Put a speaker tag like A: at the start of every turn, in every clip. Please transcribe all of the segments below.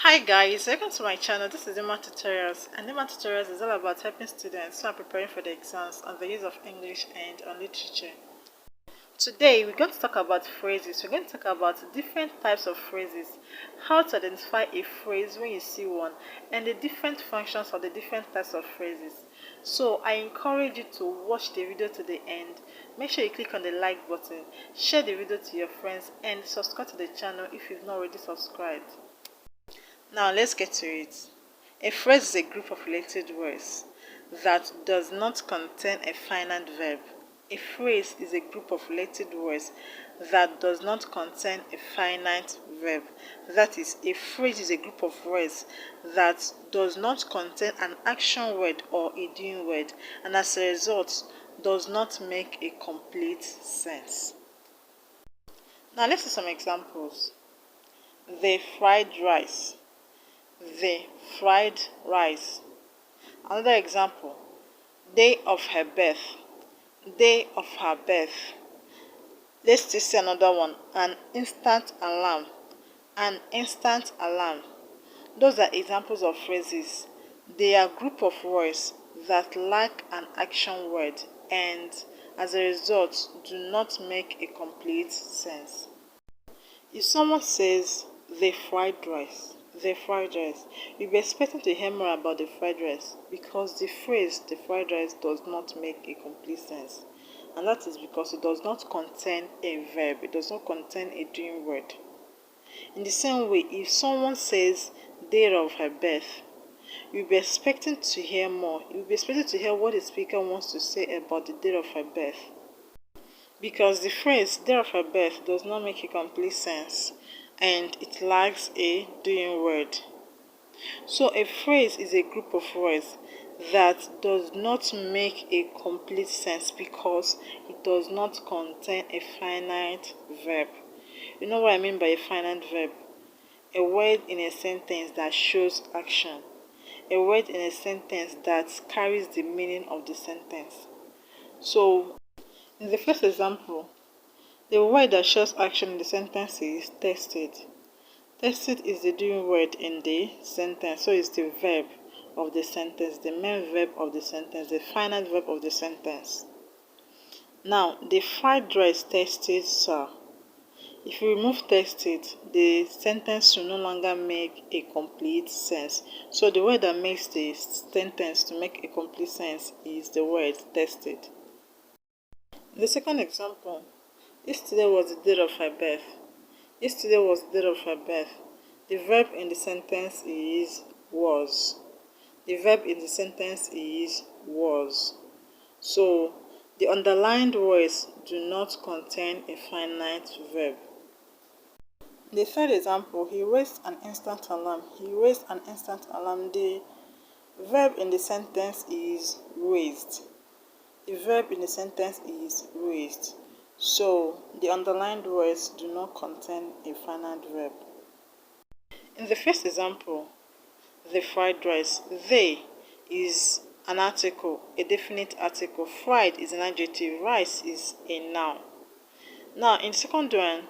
A: Hi guys, welcome to my channel. This is Emma Tutorials, and Emma Tutorials is all about helping students who are preparing for the exams on the use of English and on literature. Today we're going to talk about phrases. We're going to talk about different types of phrases, how to identify a phrase when you see one, and the different functions of the different types of phrases. So I encourage you to watch the video to the end. Make sure you click on the like button, share the video to your friends, and subscribe to the channel if you've not already subscribed. Now let's get to it. A phrase is a group of related words that does not contain a finite verb. A phrase is a group of related words that does not contain a finite verb. That is, a phrase is a group of words that does not contain an action word or a doing word, and as a result does not make a complete sense. Now let's see some examples. The fried rice. The fried rice. Another example, day of her birth. Day of her birth. Let's still see another one, an instant alarm. An instant alarm. Those are examples of phrases. They are a group of words that lack an action word and as a result do not make a complete sense. If someone says the fried rice, you'll be expecting to hear more about the fried rice because the phrase the fried rice does not make a complete sense. And that is because it does not contain a verb, it does not contain a doing word. In the same way, if someone says day of her birth, you'll be expecting to hear more. You'll be expecting to hear what the speaker wants to say about the day of her birth. Because the phrase day of her birth does not make a complete sense and it lacks a doing word. So a phrase is a group of words that does not make a complete sense because it does not contain a finite verb. You know what I mean by a finite verb? A word in a sentence that shows action. A word in a sentence that carries the meaning of the sentence. So in the first example, the word that shows action in the sentence is tested. Tested is the doing word in the sentence, so it's the verb of the sentence, the main verb of the sentence, the finite verb of the sentence. Now, the fried rice tasted sour. If you remove tested, the sentence will no longer make a complete sense. So the word that makes the sentence to make a complete sense is the word tested. The second example, yesterday was the day of her birth. Yesterday was the day of her birth. The verb in the sentence is was. The verb in the sentence is was. So the underlined words do not contain a finite verb. The third example, he raised an instant alarm. He raised an instant alarm. The verb in the sentence is raised. The verb in the sentence is raised. So the underlined words do not contain a finite verb. In the first example, the fried rice, they is an article, a definite article. Fried is an adjective, rice is a noun. Now in the second one,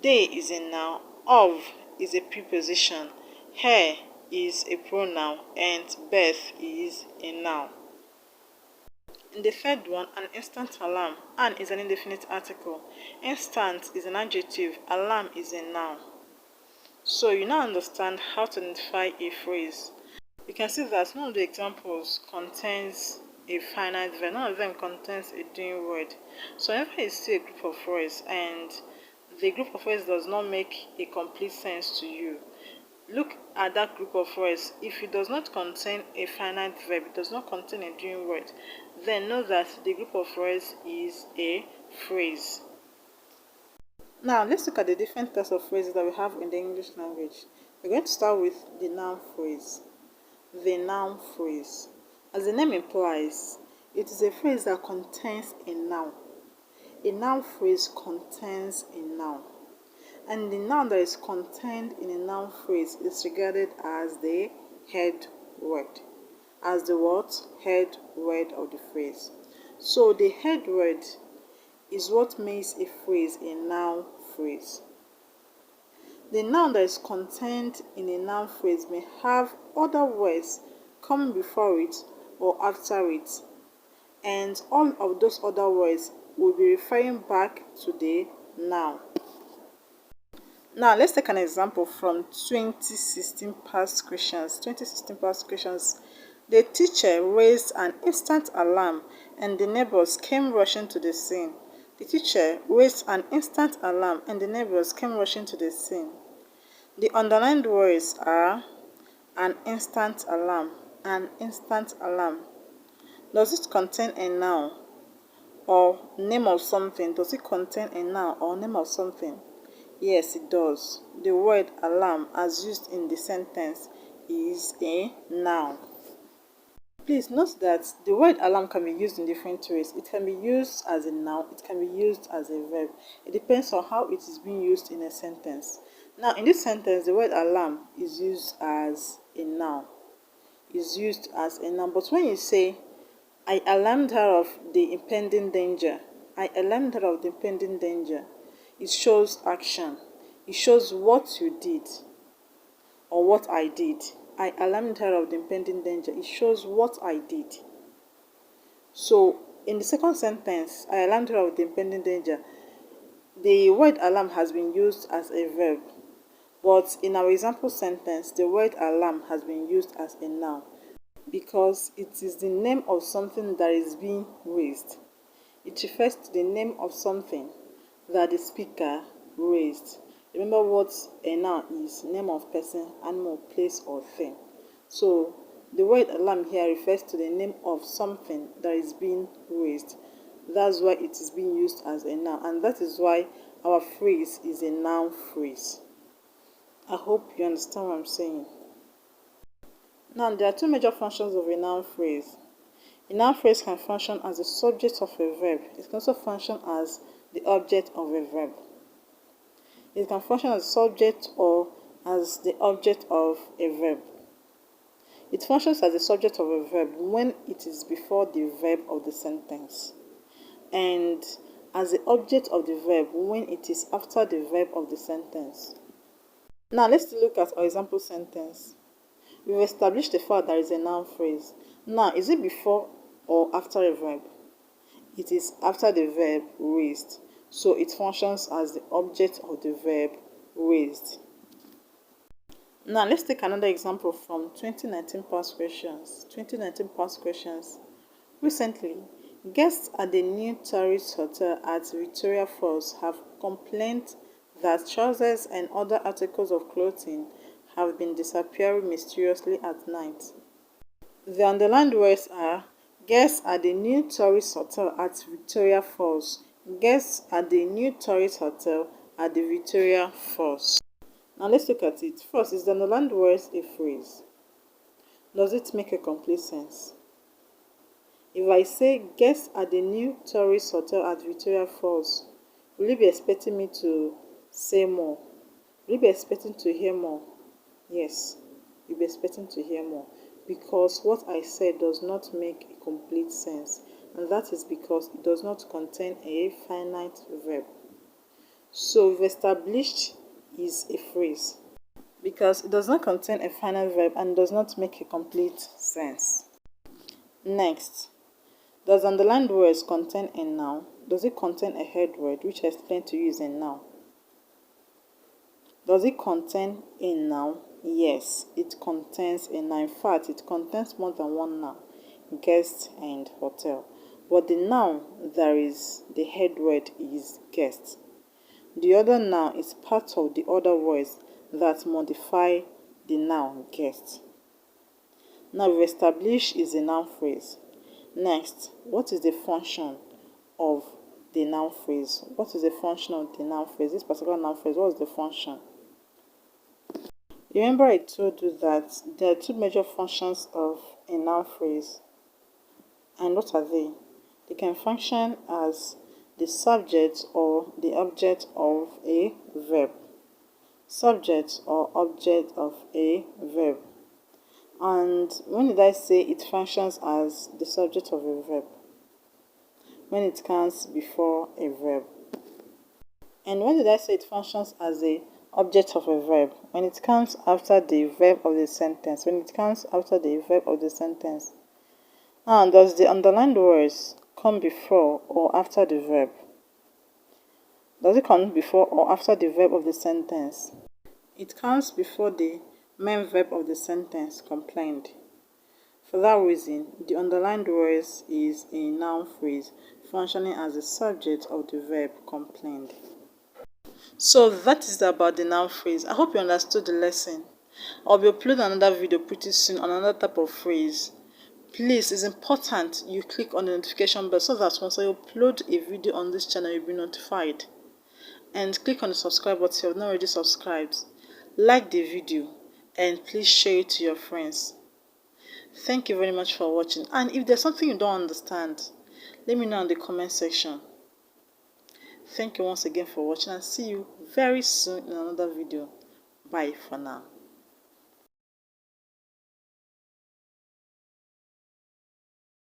A: they is a noun, of is a preposition, her is a pronoun, and birth is a noun. In the third one, an instant alarm, an is an indefinite article, instant is an adjective, alarm is a noun. So you now understand how to identify a phrase. You can see that none of the examples contains a finite verb, none of them contains a doing word. So whenever you see a group of words and the group of words does not make a complete sense to you, look at that group of words. If it does not contain a finite verb, it does not contain a doing word, then know that the group of words is a phrase. Now let's look at the different types of phrases that we have in the English language. We're going to start with the noun phrase. The noun phrase. As the name implies, it is a phrase that contains a noun. A noun phrase contains a noun. And the noun that is contained in a noun phrase is regarded as the head word. As the what? Head word of the phrase. So the head word is what makes a phrase a noun phrase. The noun that is contained in a noun phrase may have other words coming before it or after it, and all of those other words will be referring back to the noun. Now, let's take an example from 2016 past questions. 2016 past questions. The teacher raised an instant alarm and the neighbors came rushing to the scene. The teacher raised an instant alarm and the neighbors came rushing to the scene. The underlined words are an instant alarm, an instant alarm. Does it contain a noun or name of something? Does it contain a noun or name of something? Yes, it does. The word alarm, as used in the sentence, is a noun. Please note that the word alarm can be used in different ways. It can be used as a noun, it can be used as a verb. It depends on how it is being used in a sentence. Now, in this sentence, the word alarm is used as a noun. Is used as a noun. But when you say, I alarmed her of the impending danger, I alarmed her of the impending danger, it shows action. It shows what you did or what I did. I alarmed her of the impending danger. It shows what I did. So, in the second sentence, I alarmed her of the impending danger, the word alarm has been used as a verb. But in our example sentence, the word alarm has been used as a noun because it is the name of something that is being raised. It refers to the name of something that the speaker raised. Remember what a noun is: name of person, animal, place, or thing. So the word alarm here refers to the name of something that is being raised. That's why it is being used as a noun, and that is why our phrase is a noun phrase. I hope you understand what I'm saying. Now, there are two major functions of a noun phrase. A noun phrase can function as the subject of a verb. It can also function as the object of a verb. It can function as subject or as the object of a verb. It functions as the subject of a verb when it is before the verb of the sentence, and as the object of the verb when it is after the verb of the sentence. Now, let's look at our example sentence. We've established the fact that is a noun phrase. Now, is it before or after a verb? It is after the verb raised, so it functions as the object of the verb raised. Now, let's take another example from 2019 past questions. 2019 past questions. Recently, guests at the new tourist hotel at Victoria Falls have complained that trousers and other articles of clothing have been disappearing mysteriously at night. The underlined words are guests at the new tourist hotel at Victoria Falls. Guests at the new tourist hotel at the Victoria Falls. Now let's look at it. First, is the underlined words a phrase? Does it make a complete sense? If I say guests at the new tourist hotel at Victoria Falls, will you be expecting me to say more? Will you be expecting to hear more? Yes, you'll be expecting to hear more, because what I said does not make a complete sense, and that is because it does not contain a finite verb. So we've established is a phrase because it does not contain a finite verb and does not make a complete sense. Next, does underlined words contain a noun? Does it contain a head word, which I explained to you is a noun? Does it contain a noun? Yes, it contains a noun. In fact, it contains more than one noun: guest and hotel. But the noun that is the head word is guest. The other noun is part of the other words that modify the noun guest. Now we've established is a noun phrase. Next, what is the function of the noun phrase? What is the function of the noun phrase? This particular noun phrase, what is the function? Remember I told you that there are two major functions of a noun phrase. And what are they? They can function as the subject or the object of a verb. Subject or object of a verb. And when did I say it functions as the subject of a verb? When it comes before a verb. And when did I say it functions as the object of a verb. When it comes after the verb of the sentence. When it comes after the verb of the sentence. And does the underlined words come before or after the verb? Does it come before or after the verb of the sentence? It comes before the main verb of the sentence, complained. For that reason, the underlined words is a noun phrase functioning as the subject of the verb complained. So that is about the noun phrase. I hope you understood the lesson. I'll be uploading another video pretty soon on another type of phrase. Please, it's important you click on the notification bell so that once I upload a video on this channel, you'll be notified. And click on the subscribe button if you have not already subscribed. Like the video and please share it to your friends. Thank you very much for watching. And if there's something you don't understand, let me know in the comment section. Thank you once again for watching and see you very soon in another video. Bye for now.